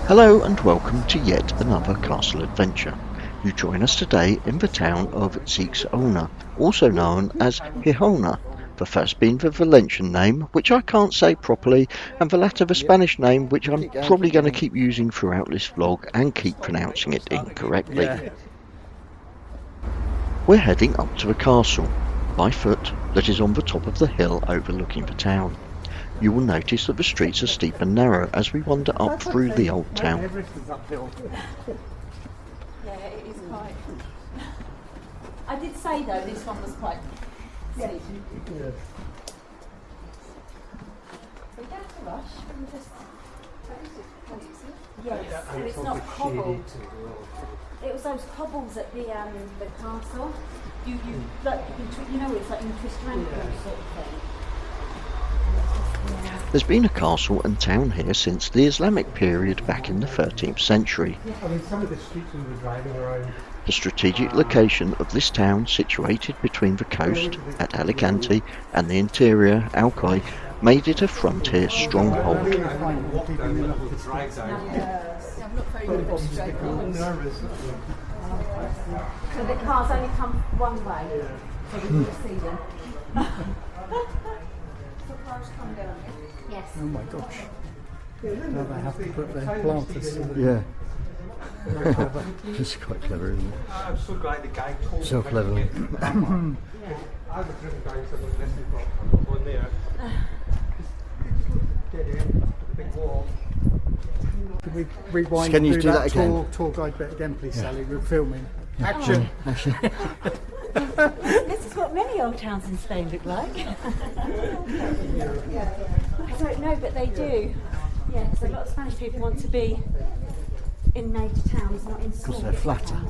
Hello and welcome to yet another castle adventure. You join us today in the town of Xixona, also known as Jijona, the first being the Valencian name, which I can't say properly, and the latter the Spanish name, which I'm probably going to keep using throughout this vlog and keep pronouncing it incorrectly. We're heading up to the castle, by foot, that is on the top of the hill overlooking the town. You will notice that the streets are steep and narrow as we wander up through the old town. Yeah, it is quite. I did say though this one was quite steep. Yeah. We don't have to rush. We just. Yes, and it's not cobbled. It was those cobbles at the castle. You know it's like you twist around sort of thing. There's been a castle and town here since the Islamic period back in the 13th century. The strategic location of this town, situated between the coast at Alicante and the interior Alcai, made it a frontier stronghold. I'm not very good at straight lines. So the cars only come one way, so we can see them. Yes. Oh my gosh. Now they have to put their planters. Yeah. It's quite clever, isn't it? I'm so glad the guy told me. So clever. I have a different guy who said, look, this is not one there. Get in, the big wall. Can we rewind Can you through do that again? Tour guide bit again, please, Sally? We're filming. Action! This is what many old towns in Spain look like. I don't know, but they do. Yeah, because a lot of Spanish people want to be in major towns, not in small. Because they're flatter.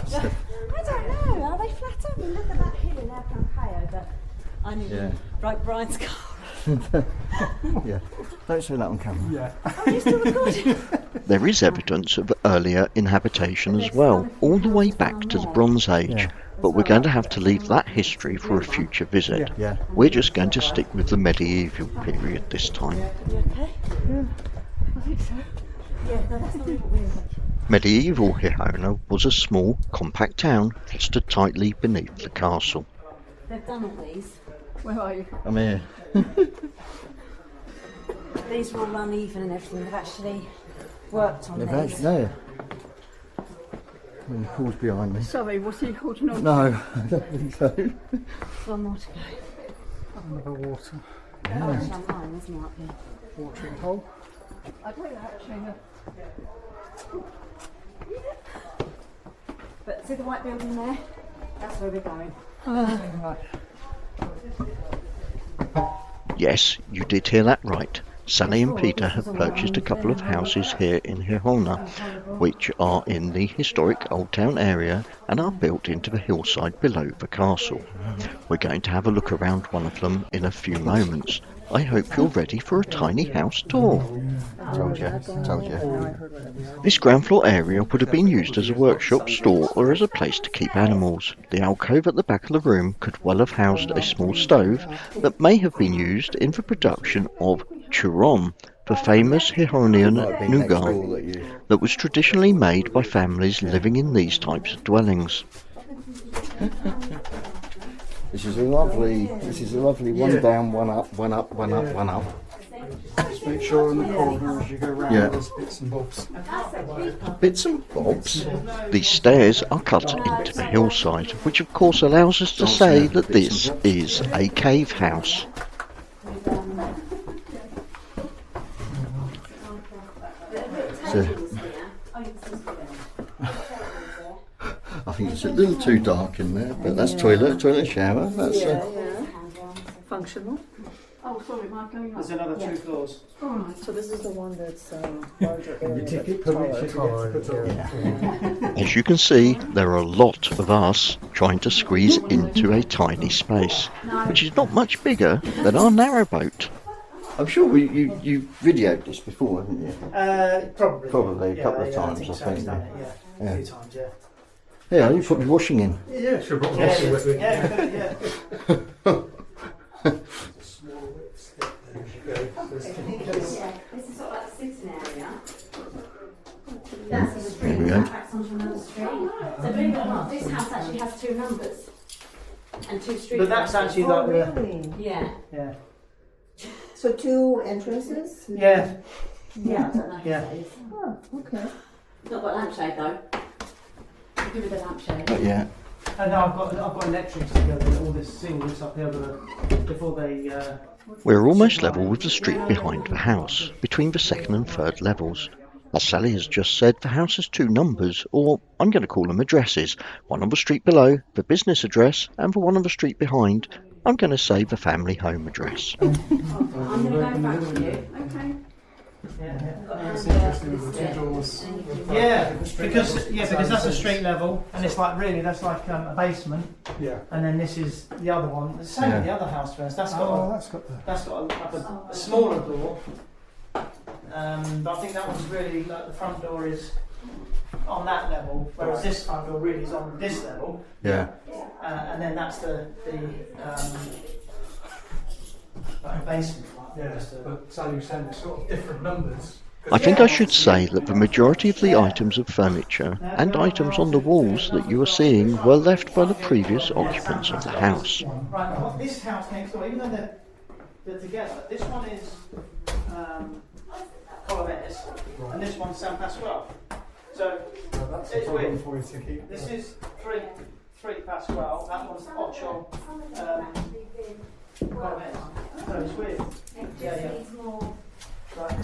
I don't know, are they flatter? I mean, look at that hill in Alcantara, but I knew right Brian's car. Yeah, don't say that on camera. Yeah. Are you still recording? There is evidence of earlier inhabitation as well, all the way back to the Bronze Age, but we're going to have to leave that history for a future visit. Yeah. We're just going to stick with the medieval period this time. You okay? Yeah, I think so. Yeah, no, that's not what we were. Medieval Jijona was a small, compact town that stood tightly beneath the castle. They've done all these. Where are you? I'm here. These were all uneven and everything. They've actually worked on these. No. The pool's behind me. Sorry, was he holding on? No, I don't think so. One more to go. Another water. Oh, it's champagne, isn't it, up here? Watering hole. I don't actually. But see the white building there? That's where we're going. Yes, you did hear that right. Sally and Peter have purchased a couple of houses here in Jijona, which are in the historic Old Town area and are built into the hillside below the castle. We're going to have a look around one of them in a few moments. I hope you're ready for a tiny house tour. Told you. This ground floor area would have been used as a workshop, store or as a place to keep animals. The alcove at the back of the room could well have housed a small stove that may have been used in the production of Turron, the famous Jijonian nougat that was traditionally made by families living in these types of dwellings. This is a lovely one down, one up, one up, one up, one up. Just make sure in the corner as you go round there's bits and bobs. Bits and bobs. These stairs are cut into the hillside, which of course allows us to say that this is a cave house. I think it's a little too dark in there, but that's toilet, shower. That's Functional. Oh, sorry, am I going up? There's another 2 floors. Alright, So this is the one that's larger area. As you can see, there are a lot of us trying to squeeze into a tiny space, which is not much bigger than our narrowboat. I'm sure you videoed this before, haven't you? Probably. A couple of times, I think. A few times, yeah. Yeah, you put the washing in. Yeah, sure. Yeah. This is sort of like the sitting area. That's a street. There we go. That backs onto another street. So believe it or not, this house actually has 2 numbers and 2 street But that's addresses. actually Oh, like the really? Yeah. yeah. So 2 entrances? Yeah. Yeah, I don't know who Yeah. that is. Oh, okay. Not got a lampshade though. Give me the lampshade. But yeah, And now I've got electrics to go with all this seeing this up here before they we're almost level with the street behind the house, between the 2nd and 3rd levels. As Sally has just said, the house has 2 numbers, or I'm going to call them addresses. One on the street below, the business address, and the one on the street behind, I'm going to say the family home address. I'm going to go back to you. Okay. It's interesting with the 2 doors. yeah, because that's a street level, and it's like really that's like a basement, Yeah. and then this is the other one. The same with the other house first. That's got Oh, a, that's got the. that's got a smaller door. But I think that one's really like the front door is on that level, whereas this front door really is on this level, Yeah. and then that's the like basement. Yeah, but Sally was saying it's sort of different numbers. I think I should say that the majority of the items of furniture and items on the walls that you are seeing were left by the previous occupants of the house. Right, well, this house next door, even though they're together, this one is Colomés, and this one's San Pasqual. So That's a it's problem weird. for you to keep. This is three Pasqual. That one's Ocho Colomés. So it's weird. Yeah. Right.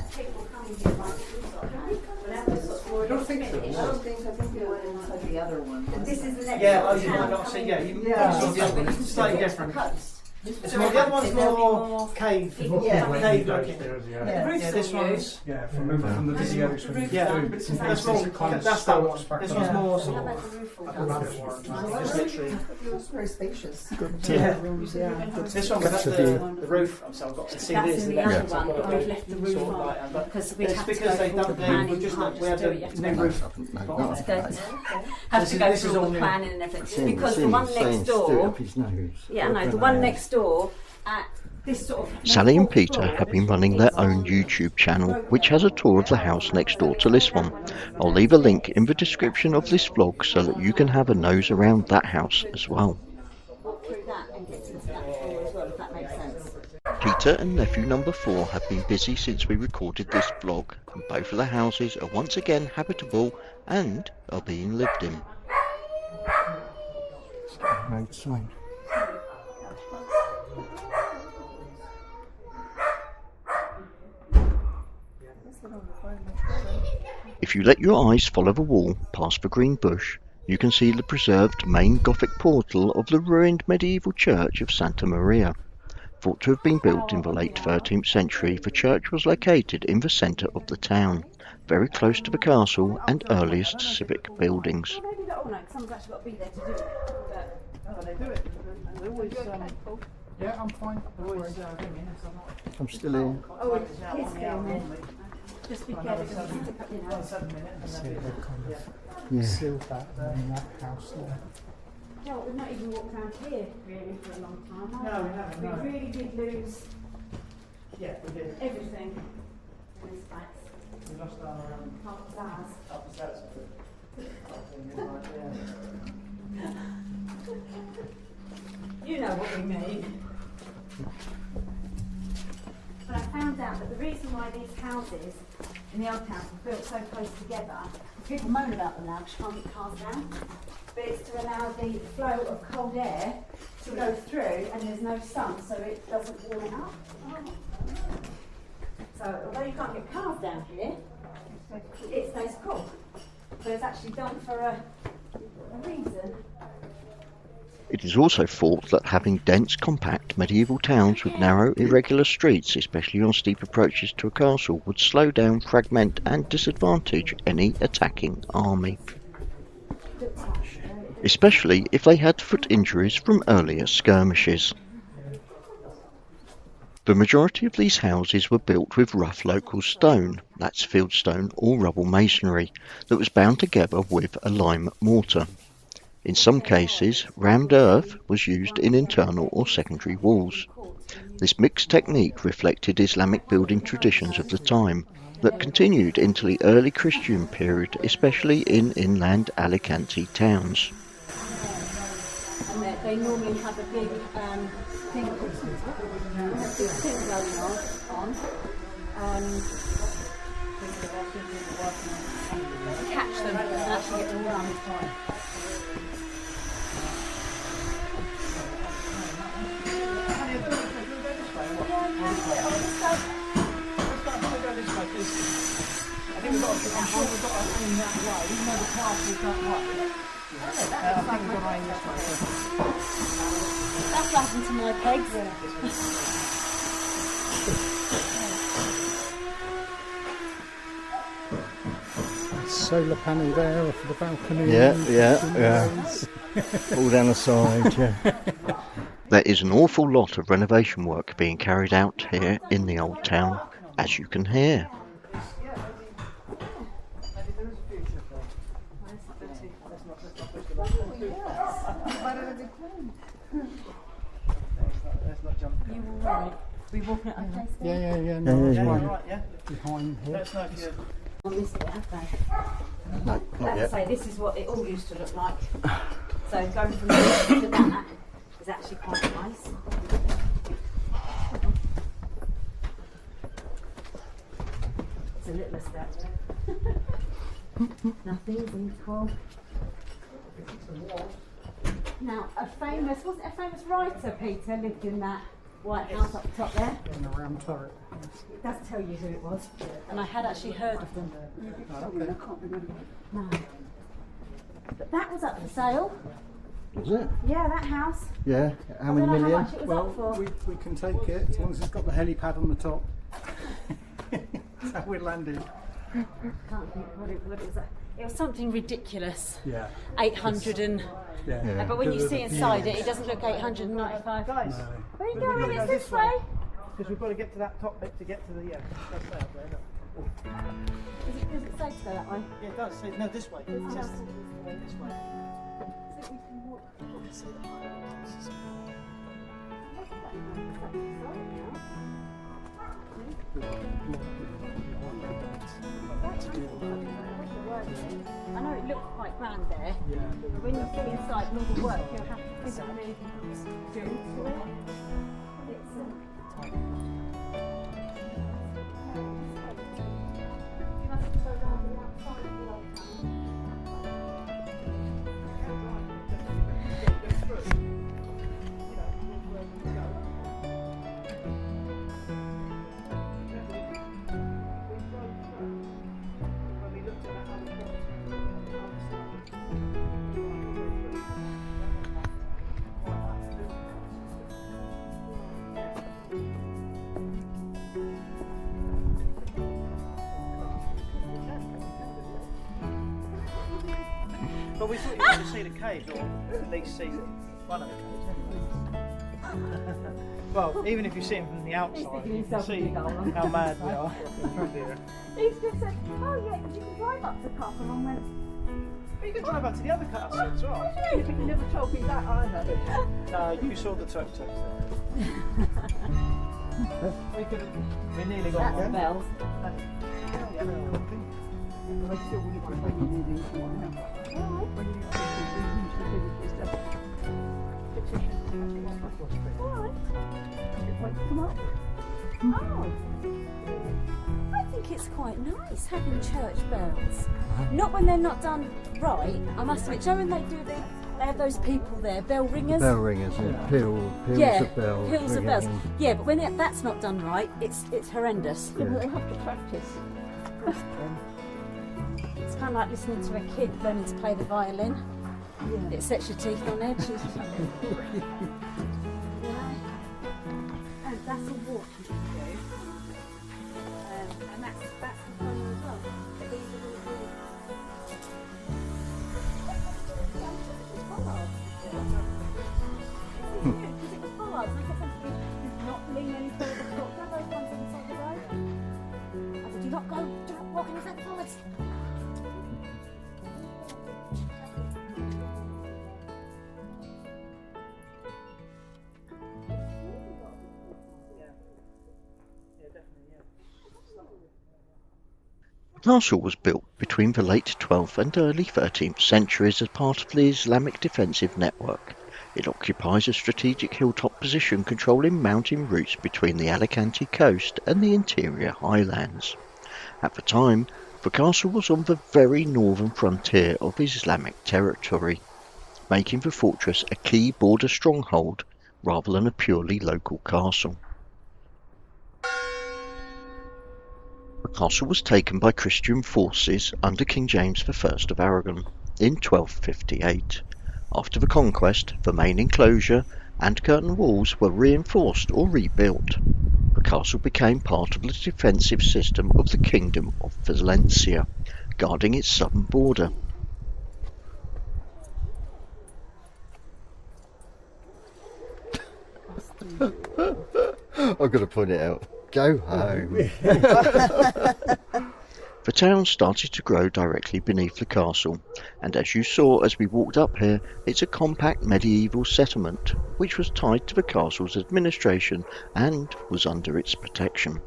I don't think so. I think it went inside the other one. This is the next Yeah, one. oh, you might not see. Yeah, Yeah. it's the other one. It's slightly different. It's more, the other one's There'll be more cave. Yeah. Cave looking. Yeah. Yeah, this one's. Yeah, from the videos when you Yeah, do. that's It's more. kind of That's that one. stilts back This up. one's more How sort about of. the roof all Like a done? rabbit warren. Just literally. It's very spacious. Yeah. Rooms, yeah. This one, that's the roof. So I've got to see That's this. in the other one, but we've left the roof on because we It's have to because go they through all the don't. planning. We You just can't we have just do it. You have the to new go roof. have to go This is through all all the new. planning and everything. Because the one next door, yeah, no, the one next door at this sort of. Sally and Peter have been running their own YouTube channel, which has a tour of the house next door to this one. I'll leave a link in the description of this vlog so that you can have a nose around that house as well. Walk through that and get into that floor as well, if that makes sense. Peter and nephew number 4 have been busy since we recorded this vlog, and both of the houses are once again habitable and are being lived in. Road sign. If you let your eyes follow the wall past the green bush, you can see the preserved main Gothic portal of the ruined medieval church of Santa Maria. Thought to have been built in the late 13th century, the church was located in the centre of the town, very close to the castle and earliest civic buildings. Well, maybe not all night, someone's actually got to be there to do it. But Oh, they do it. They always. Yeah, I'm fine. Always. I'm still here. oh, he's filming. Just be careful, because you know. 7 minutes. See, they've kind of Yeah. sealed that in that house there. No, we've not even walked around here really for a long time. have No, we haven't, no. We really did lose Yeah, we did. everything in this place. We lost our Half of ours. up the steps. You know what we mean. But I found out that the reason why these houses in the old towns were built so close together, people moan about them now because you can't get cars down, but it's to allow the flow of cold air to go through and there's no sun so it doesn't warm it up. So although you can't get cars down here, it stays cool. But it's actually done for a reason. It is also thought that having dense, compact medieval towns with narrow, irregular streets, especially on steep approaches to a castle, would slow down, fragment and disadvantage any attacking army. Especially if they had foot injuries from earlier skirmishes. The majority of these houses were built with rough local stone, that's fieldstone or rubble masonry, that was bound together with a lime mortar. In some cases, rammed earth was used in internal or secondary walls. This mixed technique reflected Islamic building traditions of the time, that continued into the early Christian period, especially in inland Alicante towns. And they normally have a big thing going on. Catch them and actually get them done. I'm sure we've got our aim that way, even though the path is that way. I think we've got our aim this way. That's what happened to my pegs. Solar panel there off the balcony. Yeah. All down the side, yeah. There is an awful lot of renovation work being carried out here in the old town, as you can hear. We walking it over. Yeah. No, there's one Right, yeah? behind here. Let us know if you... On this bit, have they? No, not As yet. I say, this is what it all used to look like. So going from this to that is actually quite nice. It's a little step. Nothing's equal. Now, wasn't a famous writer, Peter, lived in that white house up top there? In the round turret. It does tell you who it was. And I had actually heard of them. No. But that was up for sale. Was it? Yeah, that house. Yeah. How I many don't know million? how much it was Well, up for. we can take it as long as it's got the helipad on the top. That's how we landed. Can't think what it was. It was something ridiculous. Yeah. 800 and... Yeah. But when you see inside it, it doesn't look 895. Guys, Where are you going? It's this way. because we've got to get to that top bit to get to the... Yeah, that's there, look. Does it say to go that way? Yeah, it does. Say, no, this way. It says Oh. this way. So we can walk. See the high. I know it looks quite grand there, but when you see inside and all the work you'll have to physically do to it. It's you have to go down the outside of the old town. But we thought you wanted to see the cave, or at least see one of the caves anyway. Well, even if you see them from the outside, you can see how mad we are. He's just said, oh yeah, because you can drive up the cup and I went, But you can drive up to the other castle as well. You never told me that either. No, you saw the tuk-tuks there. We nearly got that's one. bells. I still wouldn't want to bring you into one house. When you come up. Oh, I think it's quite nice having church bells. Not when they're not done right. I must admit, Joe, when they do they have those people there, bell ringers. Bell ringers, yeah. Peals Yeah, of bells. peals of ringing. bells. Yeah, but when that's not done right, it's horrendous. Yeah, but they have to practice. It's kind of like listening to a kid learning to play the violin. Yeah. It sets your teeth on edge. And that's a walk you can do. And that's the fun as well. But these are all really... Because it was bollards. And I kept saying, do not lean any further. Go those ones on the side of the road. I said, do not walk any further forwards. castle was built between the late 12th and early 13th centuries as part of the Islamic defensive network. It occupies a strategic hilltop position controlling mountain routes between the Alicante coast and the interior highlands. At the time, the castle was on the very northern frontier of Islamic territory, making the fortress a key border stronghold rather than a purely local castle. The castle was taken by Christian forces under King James I of Aragon in 1258. After the conquest, the main enclosure and curtain walls were reinforced or rebuilt. The castle became part of the defensive system of the Kingdom of Valencia, guarding its southern border. I've got to point it out. Go home. The town started to grow directly beneath the castle, and as you saw as we walked up here, it's a compact medieval settlement which was tied to the castle's administration and was under its protection.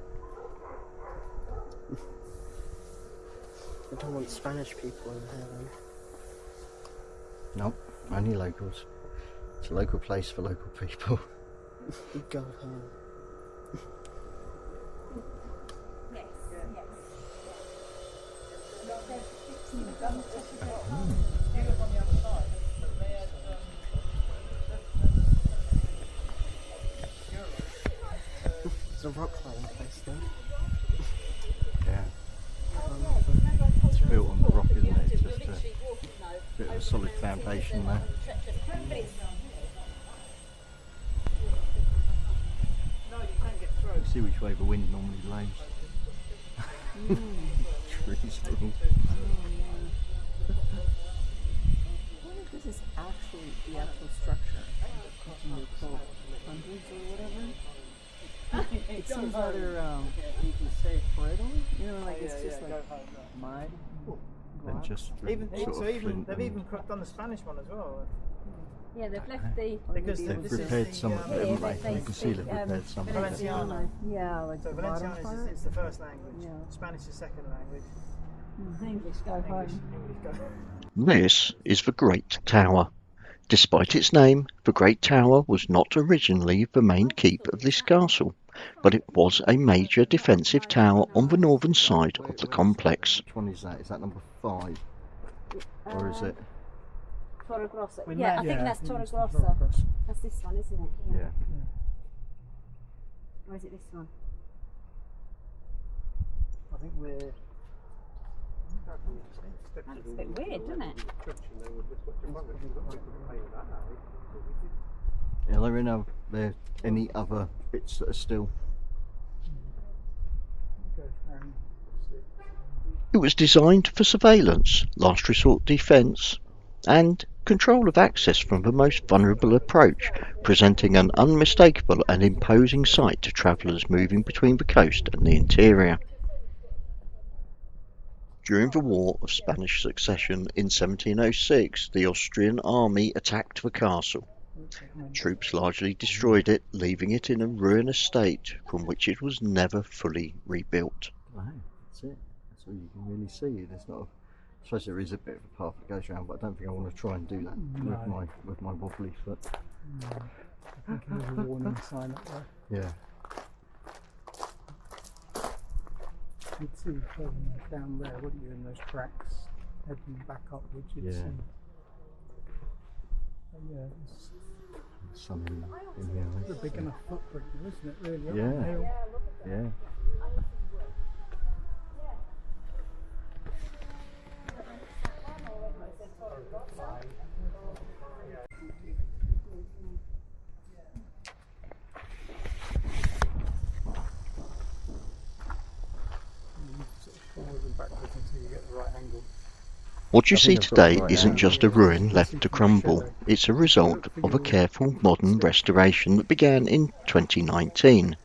I don't want Spanish people in here then. Nope, only locals. It's a local place for local people. Go home. It's a rock climbing place though. Yeah. It's built on the rock, isn't it? It's just a bit of a solid foundation there. You see which way the wind normally blows. Trees. This is actually the actual structure. What you call hundreds or whatever. It seems rather, you can say brittle. You know, like it's just like mud. And just Even sort so, of even flint they've and- even done the Spanish one as well. Yeah, they've left the. Because They've this is repaired the, some of um, it, haven't yeah, they? You can see they've repaired some of it. Valenciano. Yeah, like So the bottom Valenciano part. is the first language. Yeah. Spanish is second language. English go English, home. English go. This is the Great Tower. Despite its name, the Great Tower was not originally the main keep of this castle, but it was a major defensive tower on the northern side of the complex. Which one is that? Is that number 5? Or is it? Torre Grossa. We Yeah, met- I think yeah, that's Torre it's Torre Grossa. Grossa. That's this one, isn't it? Yeah. Or is it this one? I think we're. That's a bit weird, doesn't it? Yeah, are there any other bits that are still? It was designed for surveillance, last resort defence, and control of access from the most vulnerable approach, presenting an unmistakable and imposing sight to travellers moving between the coast and the interior. During the War of Spanish Succession in 1706, the Austrian army attacked the castle. Troops largely destroyed it, leaving it in a ruinous state from which it was never fully rebuilt. Wow, that's it. That's all you can really see. There's not. I suppose there is a bit of a path that goes around, but I don't think I want to try and do that with my wobbly foot. I think there's a warning sign up there. Yeah. You'd see further down there, wouldn't you, in those tracks heading back upwards, you'd Yeah. see. But yeah, it's Some in here. a big enough footprint, isn't it, really? up Yeah. the hill? Yeah. Sort of forward and backwards until you get the right angle. What you I see think I've got today the right isn't angle. just a ruin left to crumble, it's a result of a careful modern restoration that began in 2019.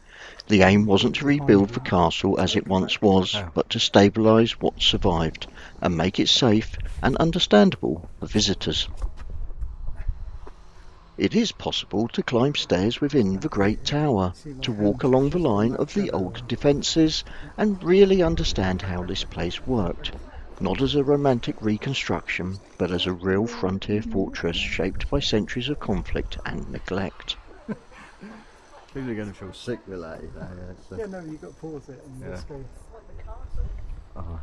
The aim wasn't to rebuild the castle as it once was, but to stabilise what survived and make it safe and understandable for visitors. It is possible to climb stairs within the Great Tower, to walk along the line of the old defences and really understand how this place worked, not as a romantic reconstruction, but as a real frontier fortress shaped by centuries of conflict and neglect. People are going to feel sick with that, you know. So. Yeah, no, you've got to pause it and let's go. Oh.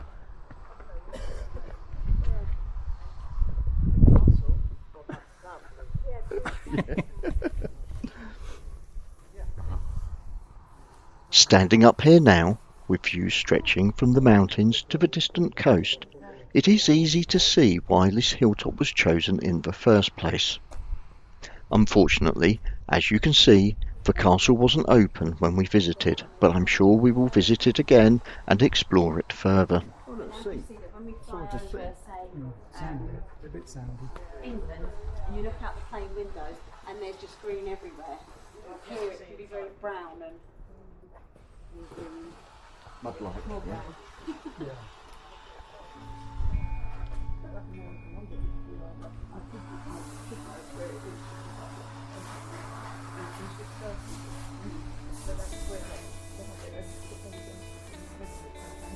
Standing up here now, with views stretching from the mountains to the distant coast, it is easy to see why this hilltop was chosen in the first place. Unfortunately, as you can see, the castle wasn't open when we visited, but I'm sure we will visit it again and explore it further. Oh, look, see. When we fly Someone just over, said. say, Sandy, a bit sandy. England, and you look out the plane windows, and there's just green everywhere. Here it can be very brown and Mud-like, more yeah. brown. Yeah.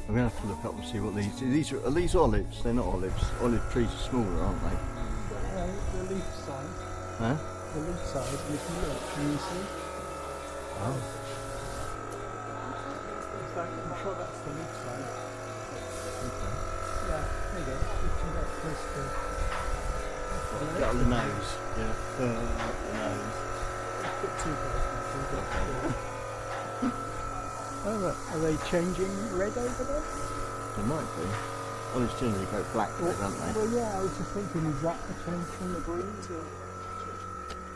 I'm going to have to look up and see what these are these olives? They're not olives. Olive trees are smaller, aren't they? The leaf size. Huh? The leaf size, and if you look, can you see? Oh. I'm sure that's the leaf size. Yeah, there you go. You can get close to Get on the nose. Yeah. The nose. bit too close. Oh, look, are they changing red over there? They might be. Olives generally go black, don't they? Well, yeah, I was just thinking, is that a change from the green to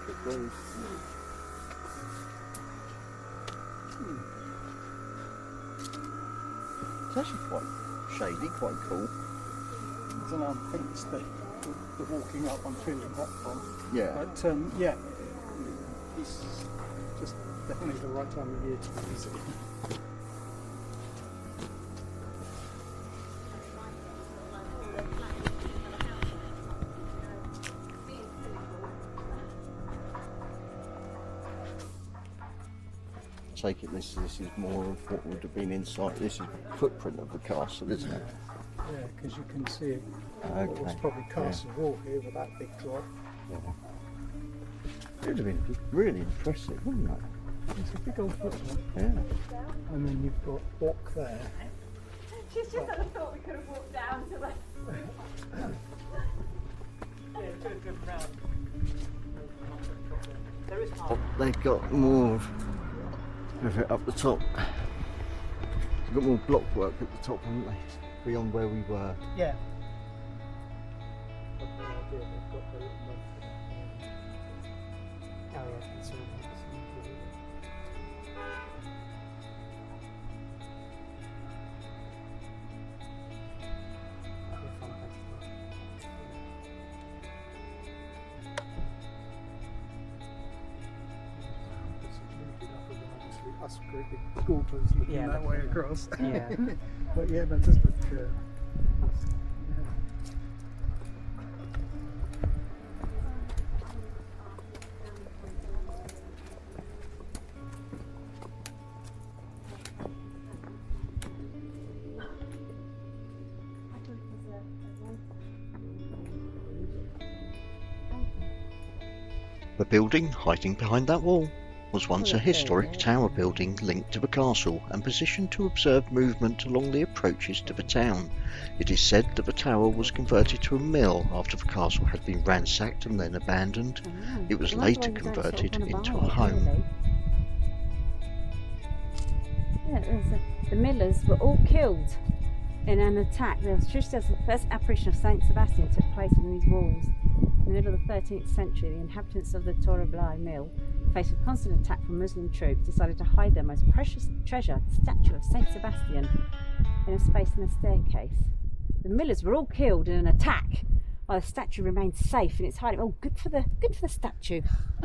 The green. It's actually quite shady, quite cool. I don't know, I think it's the walking up I'm feeling hot from. Yeah. But yeah, it's just definitely the right time of year to visit. Take it this is more of what would have been inside. This is the footprint of the castle, isn't it? Yeah, because you can see it. Okay. It was probably Castle Wall here with that big drop. Yeah. It would have been really impressive, wouldn't it? It's a big old footprint. Yeah. And then you've got Walk there. She's just had a thought we could have walked down to the... There is part. They've got more of it up the top. They've got more block work at the top, haven't they? Beyond where we were. Yeah. Us great big scorpions looking Yeah, that but- way across. Yeah. But yeah, that does look yeah. The building hiding behind that wall was once a historic tower building linked to the castle and positioned to observe movement along the approaches to the town. It is said that the tower was converted to a mill after the castle had been ransacked and then abandoned. It was later converted into a home. Yeah, the millers were all killed in an attack. There was just as the first apparition of Saint Sebastian took place within these walls. In the middle of the 13th century, the inhabitants of the Torre Blai mill, faced with constant attack from Muslim troops, decided to hide their most precious treasure, the statue of Saint Sebastian, in a space in a staircase. The millers were all killed in an attack, while the statue remained safe in its hiding. Oh, good for the statue.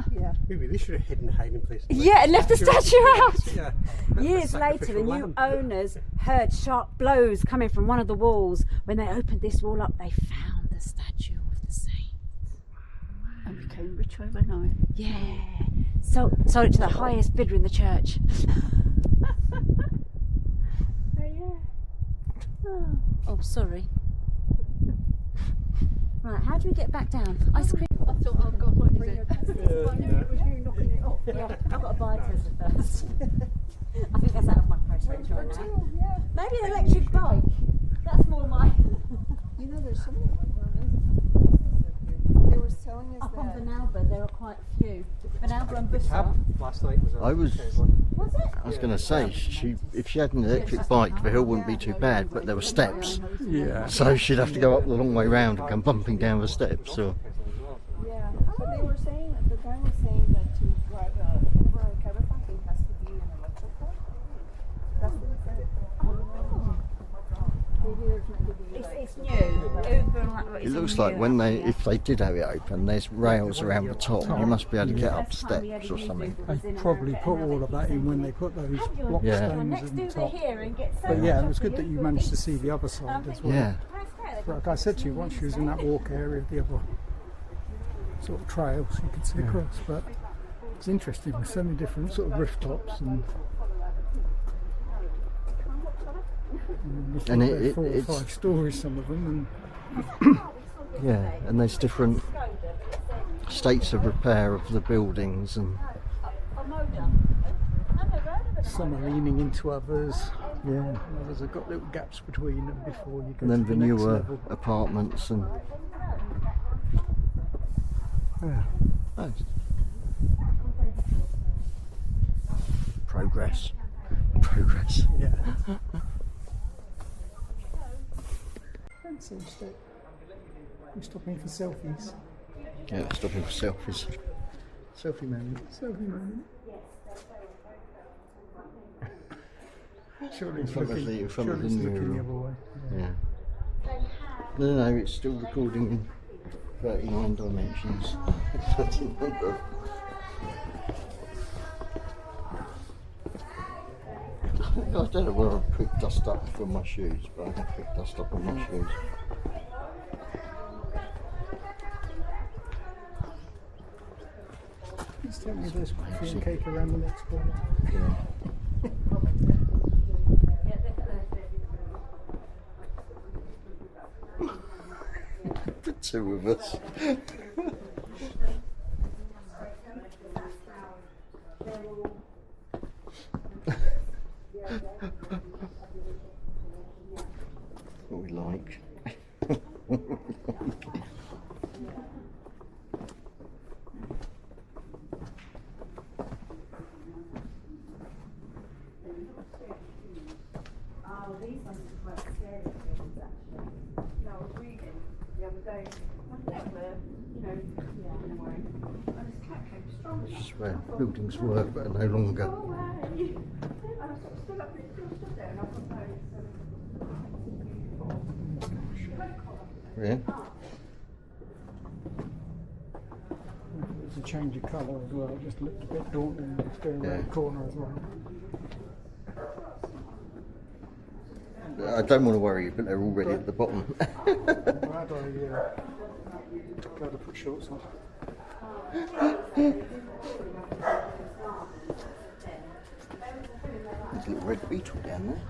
Yeah. Maybe they should have hidden the hiding place. Yeah, and left the statue out. Yeah. Years later, the new owners heard sharp blows coming from one of the walls. When they opened this wall up, they found the statue of the saint. And Cambridge overnight. Yeah. Sold it to the highest bidder in the church. Oh yeah. Oh, sorry. Right, how do we get back down? Ice cream. I thought, oh God, what is it? Yeah, I've got to buy a Tesla first. I think that's out of my price range right now. Maybe an electric bike. That's more my. You know, there's so many they were selling us Up on that. Vanalba, there are quite a few. Vanalba and Bussa. Cab last night was a I was- okay one. Was it? I was going to say, if she had an electric bike, the hill wouldn't be too bad, but there were steps. Yeah. So she'd have to go up the long way round and come bumping down the steps. So. Yeah. But they were saying, the guy was saying that to drive a caravan, it has to be an electric car. That's what he said. Maybe there's meant to be It's like. new. It looks like when if they did have it open, there's rails around the top. You must be able to get up steps or something. They probably put all of that in when they put those block Yeah. stones Next in the over top. here and get so But yeah, much it was off good the that you Google managed to Beach. see the other side as well. Yeah. Like I said to you, once you was in that walk area, the other sort of trails you could see across. But it's interesting with so many different sort of roof tops and And they're it- 4 or it's- 5 stories, some of them. Yeah, and there's different states of repair of the buildings, and And some are leaning into others. yeah, And others have got little gaps between them before you go and then to the the next newer level. apartments and. Yeah. Nice. Progress. Progress. Yeah. Fancy stop. We're stopping for selfies. Yeah, stopping for selfies. Selfie moment. Selfie moment. Surely In it's front of looking, the- in front of surely the it's looking the mural. other way. Yeah. No, it's still recording in 39 dimensions. 39. I don't know where I've picked dust up from my shoes, but I have picked dust up on my shoes. Please tell me there's coffee and cake around the next corner. Yeah. The two of us. What we like. Oh, these ones are quite scary things actually. No, I was reading the other day. I think they're, in a way. And this cat came strong. This is where buildings were, but are no longer. Go away. And I sort of stood up, still stood there, and I thought, no, Yeah. There's a change of colour as well. It just looked a bit daunting going around the corner as well. I don't want to worry you, but they're already at the bottom. Glad I put shorts on. There's a little red beetle down there.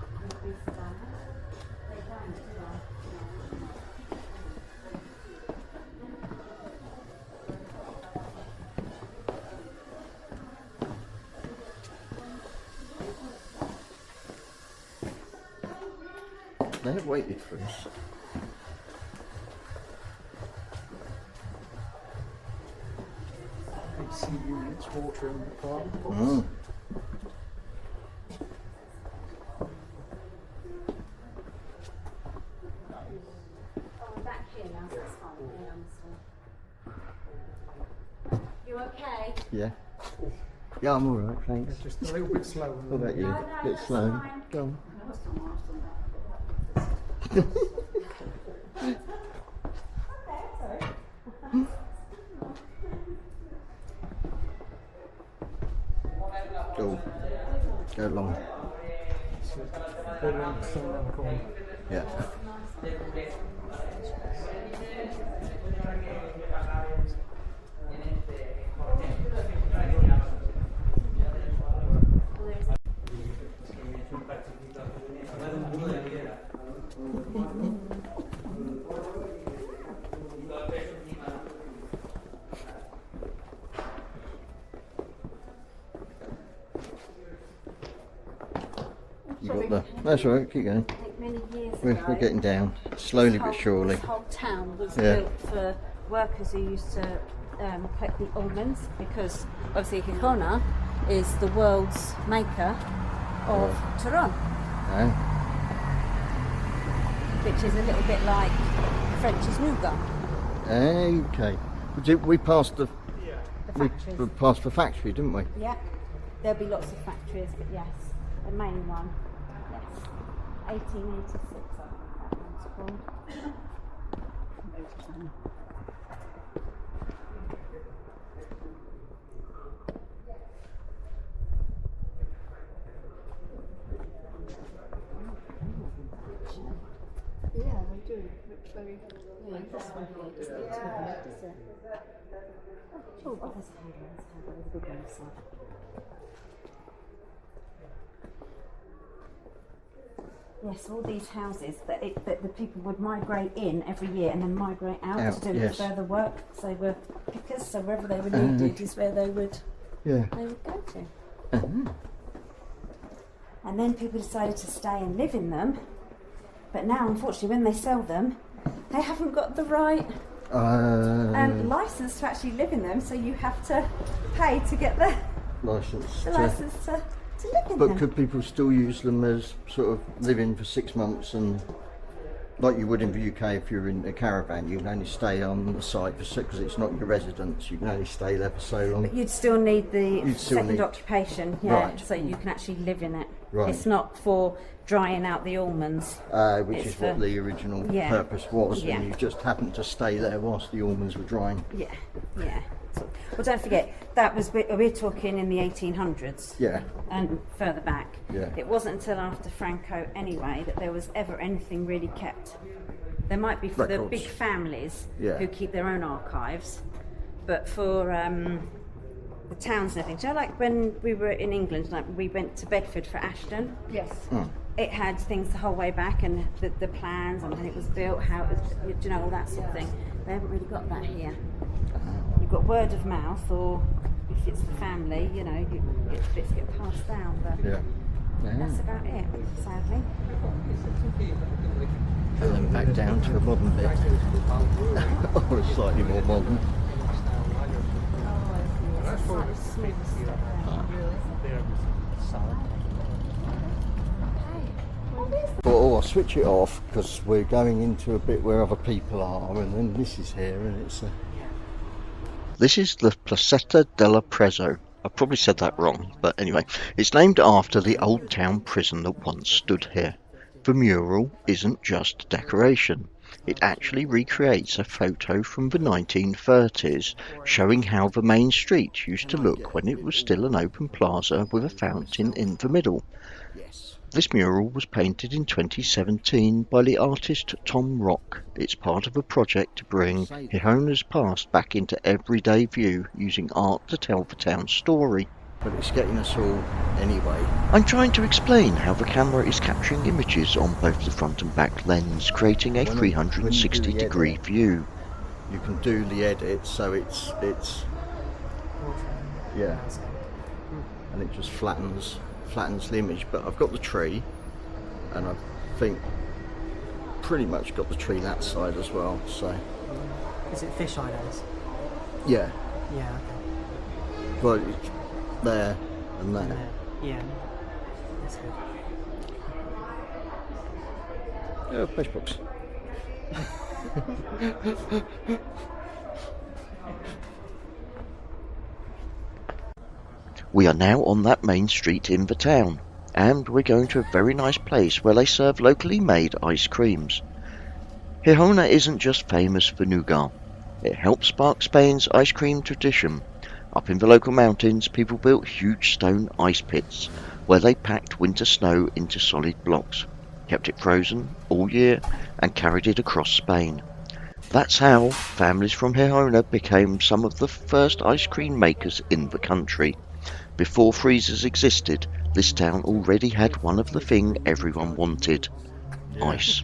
They have waited for us. AC units, water in the car. Mm. I'm back here now, so it's fine. You okay? Yeah. Yeah, I'm alright, thanks. Just a little bit slower. What about you? A bit slow. Go on. Go. Go along. Yeah. That's all right, keep going. I think many years We're ago, getting down, slowly but surely. This whole town was Yeah. built for workers who used to collect the almonds, because obviously Xixona is the world's maker of Turron, Yeah. which is a little bit like French's nougat. Okay. We passed the we factories. passed the factory, didn't we? Yeah, there'll be lots of factories, but yes, the main one, yes, 1886 I think that one's called. Yeah, they do. Looks very. Yeah, this one here doesn't look too bad, does it? Oh, there's a handle, there's a good one this side. Yes, all these houses that the people would migrate in every year and then migrate out to do yes. further work. So they were pickers, so wherever they were needed is where they would Yeah. go to. And then people decided to stay and live in them. But now, unfortunately, when they sell them, they haven't got the right license to actually live in them. So you have to pay to get the license. license to live in But them. could people still use them as sort of living for 6 months, and like you would in the UK if you're in a caravan, you can only stay on the site for 6 because it's not your residence. You can only stay there for so long. But you'd still need the You'd still second need- occupation, yeah, Right. so you can actually live in it. Right. It's not for drying out the almonds. Which It's is what for- the original yeah. purpose was, Yeah. and you just happened to stay there whilst the almonds were drying. Yeah, yeah. Well, don't forget, that was we're talking in the 1800s Yeah, and further back. Yeah. It wasn't until after Franco, anyway, that there was ever anything really kept. There might be for the Records. big families Yeah. who keep their own archives, but for the towns and everything. So, like when we were in England, like we went to Bedford for Ashton. Yes. It had things the whole way back, and the plans on when it was built, how it was, you know, all that sort of thing. They haven't really got that here. You've got word of mouth, or if it's the family, you know, bits get passed down. But yeah. that's about it, sadly. And then back down to a modern bit, or a slightly more modern. Slightly smooth step Or I'll switch it off because we're going into a bit where other people are, and then this is here, and it's This is the Placetta della Prezzo. I probably said that wrong, but anyway, it's named after the old town prison that once stood here. The mural isn't just decoration. It actually recreates a photo from the 1930s, showing how the main street used to look when it was still an open plaza with a fountain in the middle. This mural was painted in 2017 by the artist Tom Rock. It's part of a project to bring Jijona's past back into everyday view using art to tell the town's story. but it's getting us all anyway. I'm trying to explain how the camera is capturing images on both the front and back lens, creating a When you 360 do the degree edit, view. You can do the edit, so it's yeah, and it just flattens the image. But I've got the tree, and I think pretty much got the tree that side as well. So Is it fisheye eyes? yeah, Yeah, okay. but it's there and there. Yeah. That's good. Oh, fish books. We are now on that main street in the town, and we're going to a very nice place where they serve locally made ice creams. Jijona isn't just famous for nougat. It helped spark Spain's ice cream tradition. Up in the local mountains, people built huge stone ice pits where they packed winter snow into solid blocks, kept it frozen all year, and carried it across Spain. That's how families from Jijona became some of the first ice cream makers in the country. Before freezers existed, this town already had one of the things everyone wanted: ice.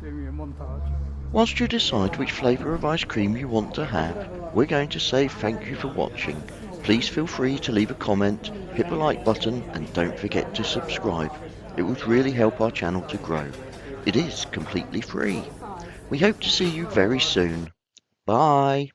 Doing me a montage. Whilst you decide which flavour of ice cream you want to have, we're going to say thank you for watching. Please feel free to leave a comment, hit the like button, and don't forget to subscribe. It would really help our channel to grow. It is completely free. We hope to see you very soon. Bye.